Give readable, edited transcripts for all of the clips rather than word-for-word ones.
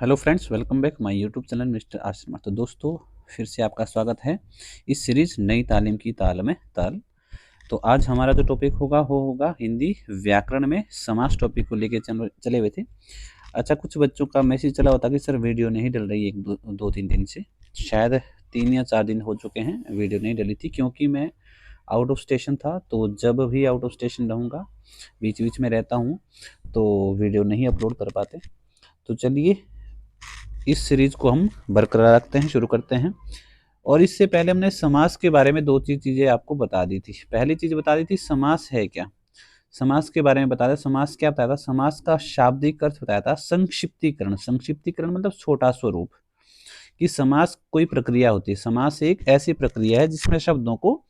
Hello friends, welcome back my YouTube channel mister Ashrama. तो दोस्तों, फिर से आपका स्वागत है इस सीरीज नई तालीम की ताल में ताल। तो आज हमारा जो टॉपिक होगा वो होगा हिंदी व्याकरण में समास टॉपिक को लेके चले हुए थे। अच्छा, कुछ बच्चों का मैसेज चला होता कि सर वीडियो नहीं डल रही, एक दो तीन दिन से, शायद 3 या 4 दिन हो चुके हैं वीडियो नहीं डली थी, क्योंकि मैं आउट ऑफ स्टेशन था। तो जब भी आउट ऑफ स्टेशन रहूँगा, बीच बीच में रहता हूँ, तो वीडियो नहीं अपलोड कर पाते। तो चलिए इस सीरीज को हम बरकरार रखते हैं, शुरू करते हैं। और इससे पहले हमने समास के बारे में 2 चीजें आपको बता दी थी। पहली चीज बता दी थी समास है क्या, समास के बारे में बताया था। समास क्या बताया था? समास का शाब्दिक अर्थ बताया था संक्षिप्तीकरण। संक्षिप्तीकरण मतलब छोटा स्वरूप, कि समास कोई प्रक्रिया होती है। समास एक ऐसी प्रक्रिया है जिसमें शब्दों को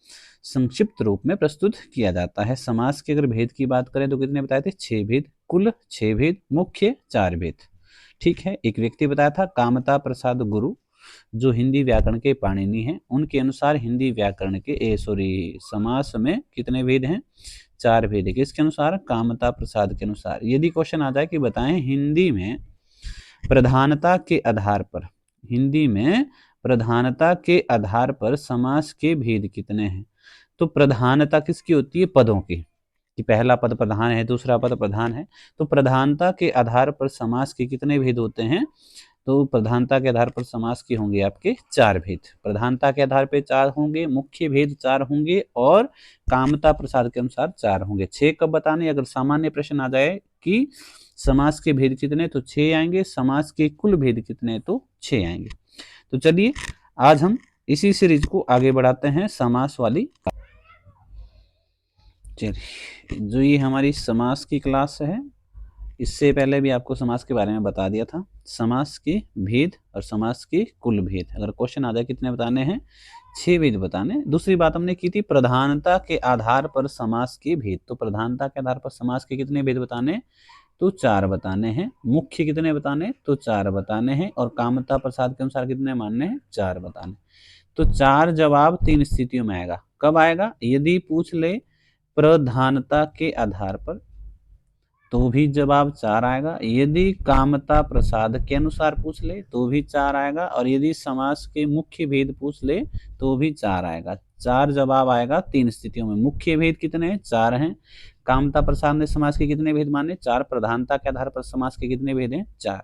संक्षिप्त रूप में प्रस्तुत किया जाता है। समास के अगर भेद की बात करें तो कितने बताए थे? 6 भेद, कुल 6 भेद, मुख्य 4 भेद। ठीक है। एक व्यक्ति बताया था कामता प्रसाद गुरु, जो हिंदी व्याकरण के पाणिनि हैं। उनके अनुसार हिंदी व्याकरण के समास में कितने भेद हैं? 4 भेद है। किसके अनुसार? कामता प्रसाद के अनुसार। यदि क्वेश्चन आ जाए कि बताएं हिंदी में प्रधानता के आधार पर, हिंदी में प्रधानता के आधार पर समास के भेद कितने हैं, तो प्रधानता किसकी होती है? पदों की, कि पहला पद प्रधान है, दूसरा पद प्रधान है। तो प्रधानता के आधार पर समास के कितने भेद होते हैं? तो प्रधानता के आधार पर समास के होंगे आपके 4 भेद। प्रधानता के आधार पर 4 होंगे, मुख्य भेद 4 होंगे, और कामता प्रसाद के अनुसार 4 होंगे। 6 कब बताने? अगर सामान्य प्रश्न आ जाए कि समास के भेद कितने, तो 6 आएंगे। समास के कुल भेद कितने, तो 6 आएंगे। तो चलिए आज हम इसी सीरीज को आगे बढ़ाते हैं, समास वाली। चलिए, जो ये हमारी समास की क्लास है, इससे पहले भी आपको समास के बारे में बता दिया था, समास के भेद और समास के कुल भेद। अगर क्वेश्चन आ जाए कितने बताने हैं? 6 भेद बताने। दूसरी बात हमने की थी प्रधानता के आधार पर समास के भेद। तो प्रधानता के आधार पर समास के कितने भेद बताने? तो 4 बताने हैं। मुख्य कितने बताने? तो 4 बताने हैं। और कामता प्रसाद के अनुसार कितने मानने हैं? 4 बताने। तो 4 जवाब 3 स्थितियों में आएगा। कब आएगा? यदि पूछ ले प्रधानता के आधार पर, तो भी जवाब 4 आएगा। यदि कामता प्रसाद के अनुसार पूछ ले तो भी 4 आएगा। और यदि समास के मुख्य भेद पूछ ले तो भी 4 आएगा। 4 जवाब आएगा 3 स्थितियों में। मुख्य भेद कितने हैं? 4 हैं। कामता प्रसाद ने समास के कितने भेद माने? 4। प्रधानता के आधार पर समास के कितने भेद हैं? 4।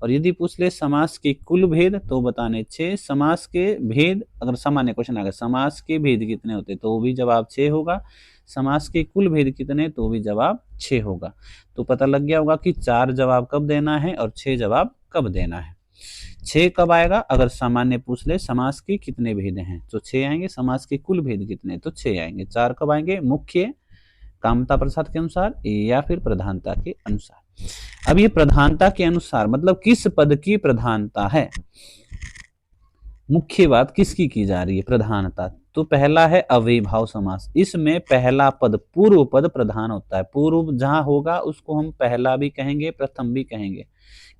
और यदि पूछ ले समास के कुल भेद तो बताने 6। समास के भेद, अगर सामान्य क्वेश्चन आ गया समास के भेद कितने होते तो भी जवाब 6 होगा। समास के कुल भेद कितने, तो भी जवाब 6 होगा। तो पता लग गया होगा कि 4 जवाब कब देना है और 6 जवाब कब देना है। 6 कब आएगा? अगर सामान्य पूछ ले समास के कितने भेद हैं तो 6 आएंगे। समास के कुल भेद कितने, तो 6 आएंगे। 4 कब आएंगे? मुख्य, कामता प्रसाद के अनुसार, या फिर प्रधानता के अनुसार। अब ये प्रधानता के अनुसार मतलब किस पद की प्रधानता है, मुख्य बात किसकी की जा रही है? प्रधानता। तो पहला है अव्ययीभाव समास। इसमें पहला पद, पूर्व पद प्रधान होता है। पूर्व जहां होगा उसको हम पहला भी कहेंगे, प्रथम भी कहेंगे।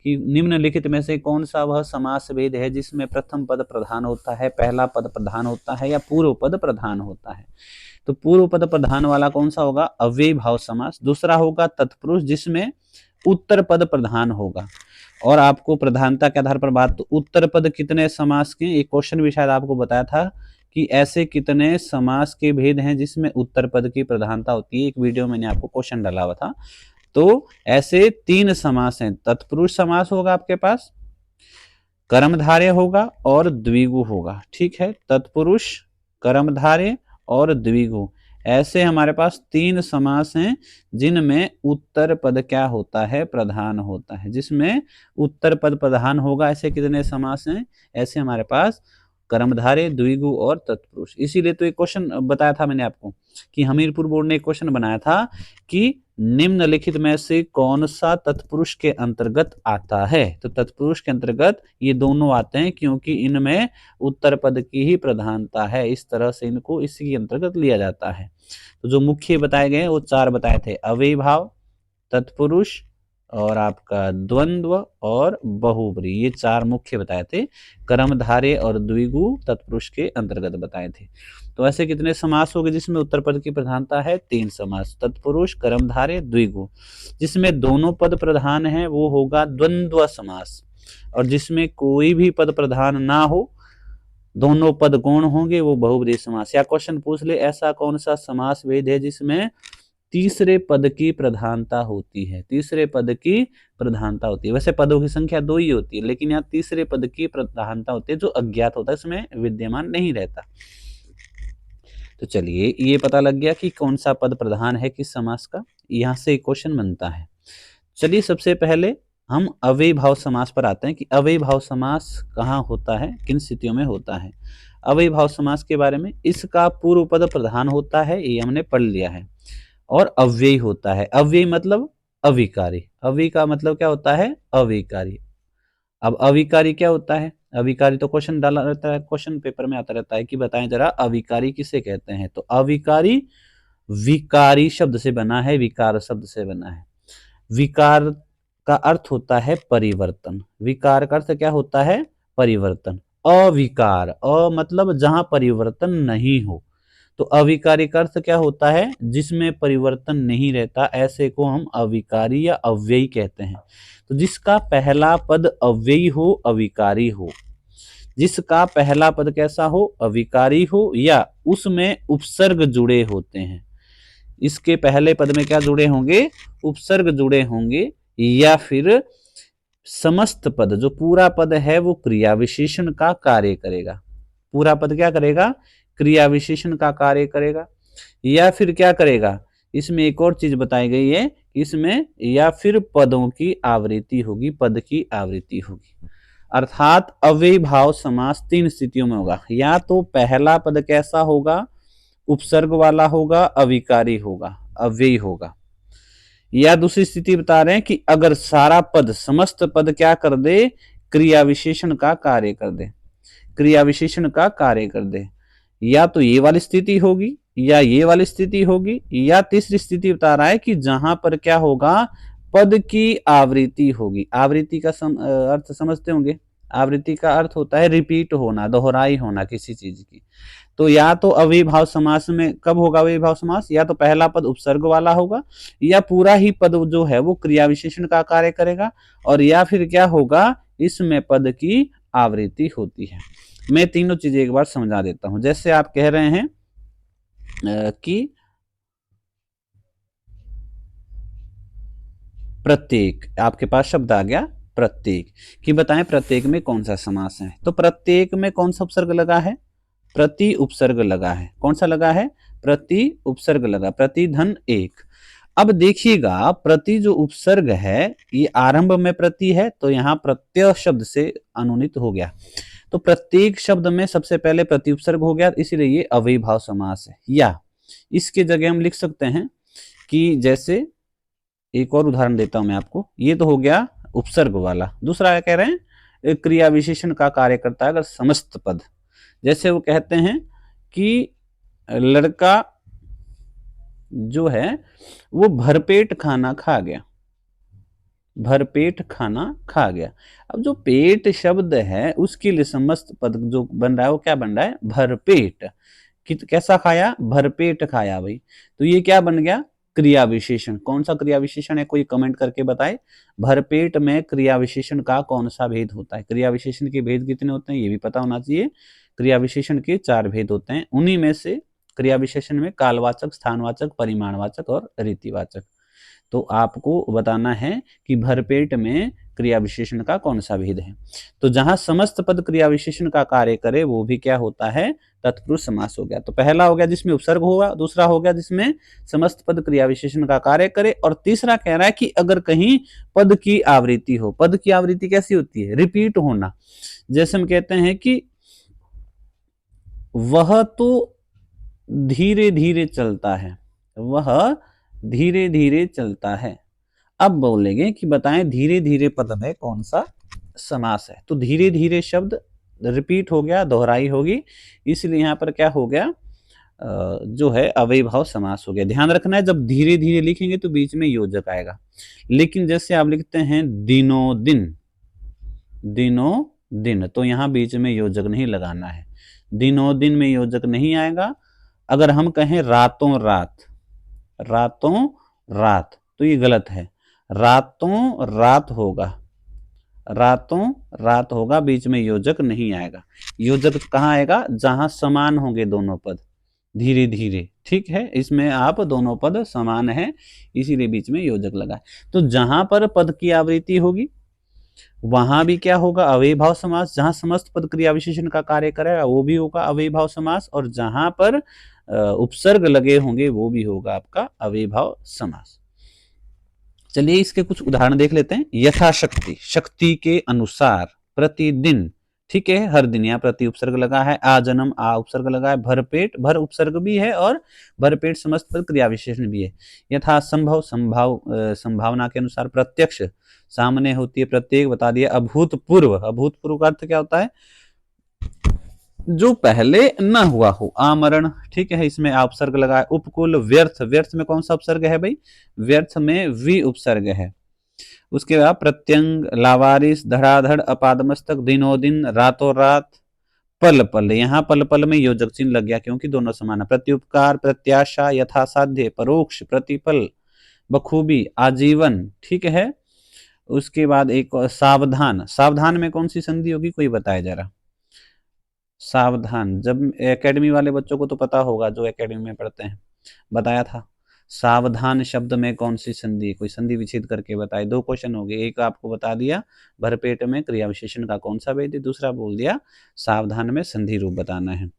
कि निम्नलिखित में से कौन सा वह समास भेद है जिसमें प्रथम पद प्रधान होता है, पहला पद प्रधान होता है, या पूर्व पद प्रधान होता है? तो पूर्व पद प्रधान वाला कौन सा होगा? अव्ययीभाव समास। दूसरा होगा तत्पुरुष, जिसमें उत्तर पद प्रधान होगा। और आपको प्रधानता के आधार पर बात, तो उत्तर पद कितने समास के, एक क्वेश्चन भी शायद आपको बताया था कि ऐसे कितने समास के भेद हैं जिसमें उत्तर पद की प्रधानता होती है। एक वीडियो मैंने आपको क्वेश्चन डाला हुआ था। तो ऐसे 3 समास हैं। तत्पुरुष समास होगा आपके पास, कर्मधारय होगा और द्विगु होगा। ठीक है, तत्पुरुष, कर्मधारय और द्विगु, ऐसे हमारे पास 3 समास हैं जिनमें उत्तर पद क्या होता है? प्रधान होता है। जिसमें उत्तर पद प्रधान होगा, ऐसे कितने समास हैं? ऐसे हमारे पास कर्मधारय, द्विगु और तत्पुरुष। इसीलिए तो एक क्वेश्चन बताया था मैंने आपको कि हमीरपुर बोर्ड ने एक क्वेश्चन बनाया था कि निम्नलिखित में से कौन सा तत्पुरुष के अंतर्गत आता है? तो तत्पुरुष के अंतर्गत ये दोनों आते हैं, क्योंकि इनमें उत्तर पद की ही प्रधानता है। इस तरह से इनको इसी के अंतर्गत लिया जाता है। तो जो मुख्य बताए गए वो 4 बताए थे, अव्ययीभाव, तत्पुरुष, और आपका द्वंद्व और बहुब्री, ये 4 मुख्य बताए थे। कर्मधारय और द्विगु तत्पुरुष के अंतर्गत बताए थे। तो ऐसे कितने समास हो गए जिसमें उत्तर पद की प्रधानता है? 3 समास, तत्पुरुष, कर्मधारय, द्विगु। जिसमें दोनों पद प्रधान है वो होगा द्वंद्व समास। और जिसमें कोई भी पद प्रधान ना हो, दोनों पद कौन होंगे, वो बहुब्रीहि समास। या क्वेश्चन पूछ ले ऐसा कौन सा समास भेद है जिसमें तीसरे पद की प्रधानता होती है, तीसरे पद की प्रधानता होती है। वैसे पदों की संख्या 2 ही होती है, लेकिन यहाँ तीसरे पद की प्रधानता होती है जो अज्ञात होता है, इसमें विद्यमान नहीं रहता। तो चलिए ये पता लग गया कि कौन सा पद प्रधान है किस समास का। यहाँ से एक क्वेश्चन बनता है। चलिए सबसे पहले हम अव्ययी भाव समास पर आते हैं कि अव्ययी भाव समास कहाँ होता है, किन स्थितियों में होता है। अव्ययी भाव समास के बारे में, इसका पूर्व पद प्रधान होता है, ये हमने पढ़ लिया है, और अव्ययी होता है। अव्ययी मतलब अविकारी, अव्ययी का मतलब क्या होता है, अविकारी। अब अविकारी क्या होता है, अविकारी तो क्वेश्चन डाला रहता है, क्वेश्चन पेपर में आता रहता है कि बताएं जरा अविकारी किसे कहते हैं। तो अविकारी विकारी शब्द से बना है, विकार शब्द से बना है। विकार का अर्थ होता है परिवर्तन, विकार का अर्थ क्या होता है, परिवर्तन। अविकार, अ मतलब जहां परिवर्तन नहीं हो, तो अविकारी का अर्थ क्या होता है, जिसमें परिवर्तन नहीं रहता, ऐसे को हम अविकारी या अव्ययी कहते हैं। तो जिसका पहला पद अव्ययी हो, अविकारी हो, जिसका पहला पद कैसा हो, अविकारी हो, या उसमें उपसर्ग जुड़े होते हैं। इसके पहले पद में क्या जुड़े होंगे, उपसर्ग जुड़े होंगे, या फिर समस्त पद, जो पूरा पद है वो क्रिया विशेषण का कार्य करेगा। पूरा पद क्या करेगा, क्रिया विशेषण का कार्य करेगा। या फिर क्या करेगा, इसमें एक और चीज बताई गई है, इसमें या फिर पदों की आवृत्ति होगी, पद की आवृत्ति होगी। अर्थात अव्ययी भाव समास 3 स्थितियों में होगा। या तो पहला पद कैसा होगा, उपसर्ग वाला होगा, अविकारी होगा, अव्ययी होगा। या दूसरी स्थिति बता रहे हैं कि अगर सारा पद, समस्त पद क्या कर दे, क्रिया विशेषण का कार्य कर दे, क्रिया विशेषण का कार्य कर दे। या तो ये वाली स्थिति होगी, या ये वाली स्थिति होगी, या तीसरी स्थिति बता रहा है कि जहां पर क्या होगा, पद की आवृत्ति होगी। आवृत्ति का अर्थ समझते होंगे, आवृत्ति का अर्थ होता है रिपीट होना, दोहराई होना किसी चीज की। तो या तो अव्ययी भाव समास में कब होगा अव्ययी भाव समास, या तो पहला पद उपसर्ग वाला होगा, या पूरा ही पद जो है वो क्रिया विशेषण का कार्य करेगा, और या फिर क्या होगा, इसमें पद की आवृत्ति होती है। मैं तीनों चीजें एक बार समझा देता हूं। जैसे आप कह रहे हैं कि प्रत्येक, आपके पास शब्द आ गया प्रत्येक, कि बताएं प्रत्येक में कौन सा समास है। तो प्रत्येक में कौन सा उपसर्ग लगा है, प्रति उपसर्ग लगा है। कौन सा लगा है, प्रति उपसर्ग लगा, प्रति धन एक। अब देखिएगा, प्रति जो उपसर्ग है ये आरंभ में प्रति है, तो यहां प्रत्यय शब्द से अनुनित हो गया। तो प्रत्येक शब्द में सबसे पहले प्रति उपसर्ग हो गया, इसीलिए ये अव्ययी भाव समास है। या इसके जगह हम लिख सकते हैं कि जैसे, एक और उदाहरण देता हूं मैं आपको। ये तो हो गया उपसर्ग वाला। दूसरा क्या कह रहे हैं, क्रिया विशेषण का कार्य करता है अगर समस्त पद। जैसे वो कहते हैं कि लड़का जो है वो भरपेट खाना खा गया, भरपेट खाना खा गया। अब जो पेट शब्द है उसके लिए समस्त पद जो बन रहा है वो क्या बन रहा है, भरपेट। कैसा खाया, भरपेट खाया भाई। तो ये क्या बन गया, क्रिया विशेषण। कौन सा क्रिया विशेषण है, कोई कमेंट करके बताए। भरपेट में क्रिया विशेषण का कौन सा भेद होता है। क्रिया विशेषण के भेद कितने होते हैं ये भी पता होना चाहिए। क्रिया विशेषण के 4 भेद होते हैं, उन्हीं में से क्रिया विशेषण में कालवाचक, स्थानवाचक, परिमाणवाचक और रीतिवाचक। तो आपको बताना है कि भरपेट में क्रिया विशेषण का कौन सा भेद है। तो जहां समस्त पद क्रिया विशेषण का कार्य करे वो भी क्या होता है, तत्पुरुष समास हो गया। तो पहला हो गया जिसमें उपसर्ग होगा, दूसरा हो गया जिसमें समस्त पद क्रिया विशेषण का कार्य करे, और तीसरा कह रहा है कि अगर कहीं पद की आवृत्ति हो। पद की आवृत्ति कैसी होती है, रिपीट होना। जैसे हम कहते हैं कि वह तो धीरे धीरे चलता है, वह धीरे धीरे चलता है। अब बोलेंगे कि बताएं धीरे धीरे पद में कौन सा समास है। तो धीरे धीरे शब्द रिपीट हो गया, दोहराई होगी, इसलिए यहां पर क्या हो गया, जो है अव्ययी भाव समास हो गया। ध्यान रखना है जब धीरे धीरे लिखेंगे तो बीच में योजक आएगा, लेकिन जैसे आप लिखते हैं दिनों दिन, दिनों दिन, तो यहां बीच में योजक नहीं लगाना है। दिनों दिन में योजक नहीं आएगा। अगर हम कहें रातों रात, रातों रात, तो ये गलत है, रातों रात होगा, रातों, रात होगा, बीच में योजक नहीं आएगा। योजक कहाँ आएगा? जहां समान होंगे दोनों पद, धीरे धीरे, ठीक है। इसमें आप दोनों पद समान है, इसीलिए बीच में योजक लगा है। तो जहां पर पद की आवृत्ति होगी वहां भी क्या होगा? अव्ययीभाव समास। जहां समस्त पद क्रिया विशेषण का कार्य करेगा वो भी होगा अव्ययीभाव समास, और जहां पर उपसर्ग लगे होंगे वो भी होगा आपका अव्ययीभाव समास। चलिए इसके कुछ उदाहरण देख लेते हैं। यथाशक्ति, शक्ति के अनुसार, प्रतिदिन, ठीक है, हर दिन, यहाँ प्रति उपसर्ग लगा है। आ जन्म, आ उपसर्ग लगा है। भरपेट, भर उपसर्ग भी है और भरपेट समस्त पद क्रिया विशेषण भी है। यथा संभव, संभावना के अनुसार। प्रत्यक्ष, सामने होती है, प्रत्येक बता दिया। अभूतपूर्व, अभूतपूर्व का अर्थ क्या होता है? जो पहले न हुआ हो। आमरण, ठीक है, इसमें आ उपसर्ग लगा है। उपकुल, व्यर्थ, व्यर्थ में कौन सा उपसर्ग है भाई? व्यर्थ में वी उपसर्ग है। उसके बाद प्रत्यंग, लावारिस, धड़ाधड़, अपादमस्तक, दिनों दिन, रातों रात। पल पल, यहाँ पल पल में योजक चिन्ह लग गया क्योंकि दोनों समान है। प्रत्युपकार, प्रत्याशा, यथासाध्य, परोक्ष, प्रतिपल, बखूबी, आजीवन, ठीक है। उसके बाद एक सावधान, सावधान में कौन सी संधि होगी? कोई बताए जरा। सावधान, जब एकेडमी वाले बच्चों को तो पता होगा, जो एकेडमी में पढ़ते हैं, बताया था। सावधान शब्द में कौन सी संधि? कोई संधि विच्छेद करके बताए। दो क्वेश्चन हो गए, एक आपको बता दिया भरपेट में क्रिया विशेषण का कौन सा भेद है, दूसरा बोल दिया सावधान में संधि रूप बताना है।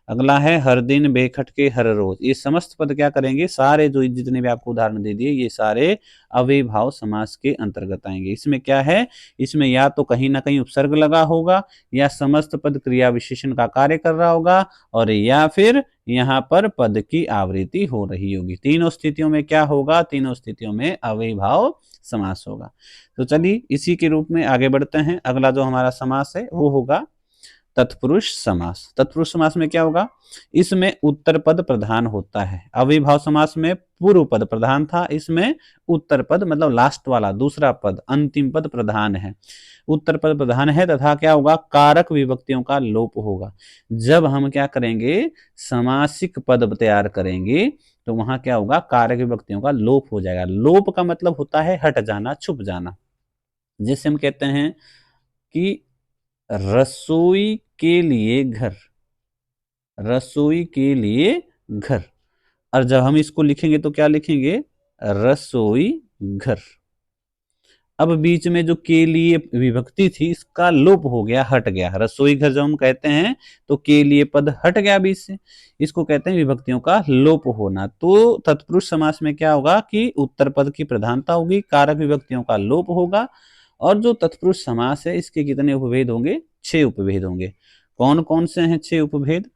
अगला है हर दिन, बेखटके, हर रोज। ये समस्त पद क्या करेंगे? सारे जो जितने भी आपको उदाहरण दे दिए ये सारे अव्ययीभाव समास के अंतर्गत आएंगे। इसमें क्या है? इसमें या तो कहीं ना कहीं उपसर्ग लगा होगा, या समस्त पद क्रिया विशेषण का कार्य कर रहा होगा, और या फिर यहाँ पर पद की आवृत्ति हो रही होगी। तीनों स्थितियों में क्या होगा? तीनों स्थितियों में अव्ययीभाव समास होगा। तो चलिए इसी के रूप में आगे बढ़ते हैं। अगला जो हमारा समास है वो होगा तत्पुरुष समास। तत्पुरुष समास में क्या होगा? इसमें उत्तर पद प्रधान होता है। अव्ययीभाव समास में पूर्व पद प्रधान था, इसमें उत्तर पद मतलब लास्ट वाला दूसरा पद, अंतिम पद प्रधान है। उत्तर पद प्रधान है तथा क्या होगा? कारक विभक्तियों का लोप होगा। जब हम क्या करेंगे? समासिक पद तैयार करेंगे तो वहां क्या होगा? कारक विभक्तियों का लोप हो जाएगा। लोप का मतलब होता है हट जाना, छुप जाना। जैसे हम कहते हैं कि रसोई के लिए घर, रसोई के लिए घर, और जब हम इसको लिखेंगे तो क्या लिखेंगे? रसोई घर। अब बीच में जो के लिए विभक्ति थी इसका लोप हो गया, हट गया। रसोई घर जब हम कहते हैं तो के लिए पद हट गया बीच से, इसको कहते हैं विभक्तियों का लोप होना। तो तत्पुरुष समास में क्या होगा कि उत्तर पद की प्रधानता होगी, कारक विभक्तियों का लोप होगा। और जो तत्पुरुष समास है इसके कितने उपभेद होंगे? 6 उपभेद होंगे। कौन कौन से हैं 6 उपभेद?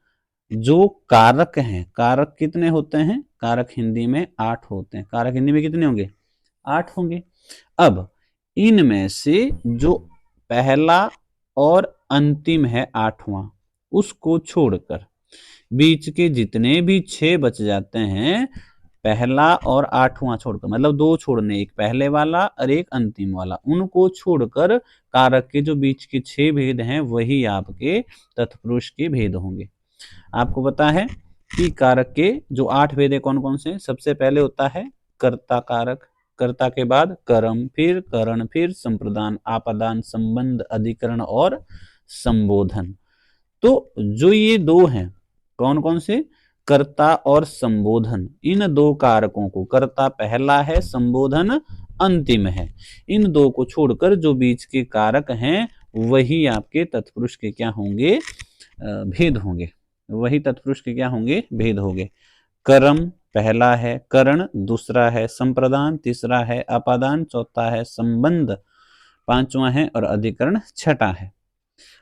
जो कारक हैं, कारक कितने होते हैं? कारक हिंदी में 8 होते हैं। कारक हिंदी में कितने होंगे? 8 होंगे। अब इनमें से जो पहला और अंतिम है 8वां, उसको छोड़कर बीच के जितने भी 6 बच जाते हैं, पहला और 8वां छोड़कर, मतलब 2 छोड़ने, एक पहले वाला और एक अंतिम वाला, उनको छोड़कर कारक के जो बीच के 6 भेद हैं वही आपके तत्पुरुष के भेद होंगे। आपको पता है कि कारक के जो 8 भेद है कौन कौन से? सबसे पहले होता है कर्ता कारक, कर्ता के बाद कर्म, फिर करण, फिर संप्रदान, आपादान, संबंध, अधिकरण और संबोधन। तो जो ये 2 हैं, कौन कौन से? कर्ता और संबोधन। इन 2 कारकों को, कर्ता पहला है, संबोधन अंतिम है, इन 2 को छोड़कर जो बीच के कारक हैं वही आपके तत्पुरुष के क्या होंगे? भेद होंगे। वही तत्पुरुष के क्या होंगे? भेद होंगे। कर्म पहला है, करण दूसरा है, संप्रदान तीसरा है, अपादान चौथा है, संबंध पांचवा है, और अधिकरण छठा है।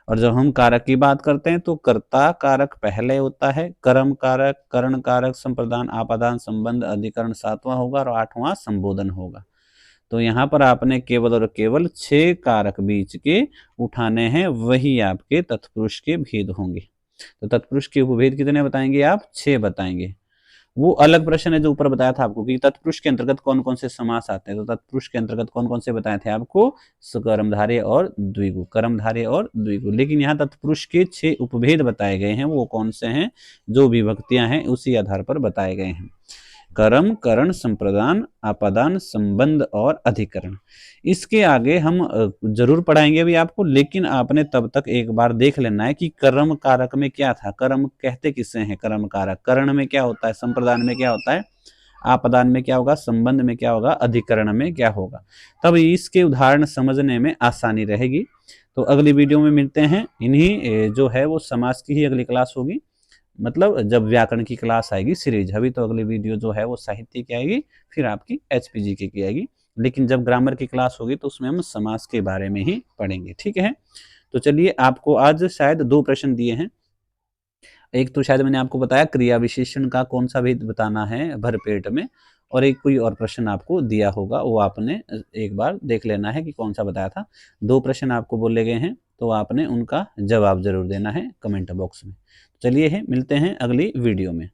और जब हम कारक की बात करते हैं तो कर्ता कारक पहले होता है, कर्म कारक, करण कारक, संप्रदान, आपादान, संबंध, अधिकरण 7वां होगा, और 8वां संबोधन होगा। तो यहाँ पर आपने केवल और केवल 6 कारक बीच के उठाने हैं, वही आपके तत्पुरुष के भेद होंगे। तो तत्पुरुष के उपभेद कितने बताएंगे आप? 6 बताएंगे। वो अलग प्रश्न है जो ऊपर बताया था आपको कि तत्पुरुष के अंतर्गत कौन कौन से समास आते हैं। तो तत्पुरुष के अंतर्गत कौन कौन से बताए थे आपको? कर्मधारय और द्विगु, कर्मधारय और द्विगु। लेकिन यहाँ तत्पुरुष के 6 उपभेद बताए गए हैं, वो कौन से हैं? जो विभक्तियां हैं उसी आधार पर बताए गए हैं। कर्म, करण, संप्रदान, आपादान, संबंध और अधिकरण। इसके आगे हम जरूर पढ़ाएंगे अभी आपको, लेकिन आपने तब तक एक बार देख लेना है कि कर्म कारक में क्या था, कर्म कहते किसे हैं, कर्म कारक, करण में क्या होता है, संप्रदान में क्या होता है, आपादान में क्या होगा, संबंध में क्या होगा, अधिकरण में क्या होगा। तब इसके उदाहरण समझने में आसानी रहेगी। तो अगली वीडियो में मिलते हैं। इन्हीं जो है वो समास की ही अगली क्लास होगी, मतलब जब व्याकरण की क्लास आएगी सीरीज। अभी तो अगली वीडियो जो है वो साहित्य की आएगी, फिर आपकी HPGK की आएगी। लेकिन जब ग्रामर की क्लास होगी तो उसमें हम समास के बारे में ही पढ़ेंगे, ठीक है। तो चलिए, आपको आज शायद 2 प्रश्न दिए हैं। एक तो शायद मैंने आपको बताया क्रिया विशेषण का कौन सा भेद बताना है भरपेट में, और एक कोई और प्रश्न आपको दिया होगा, वो आपने एक बार देख लेना है कि कौन सा बताया था। 2 प्रश्न आपको बोले गए हैं, तो आपने उनका जवाब जरूर देना है कमेंट बॉक्स में। चलिए मिलते हैं अगली वीडियो में।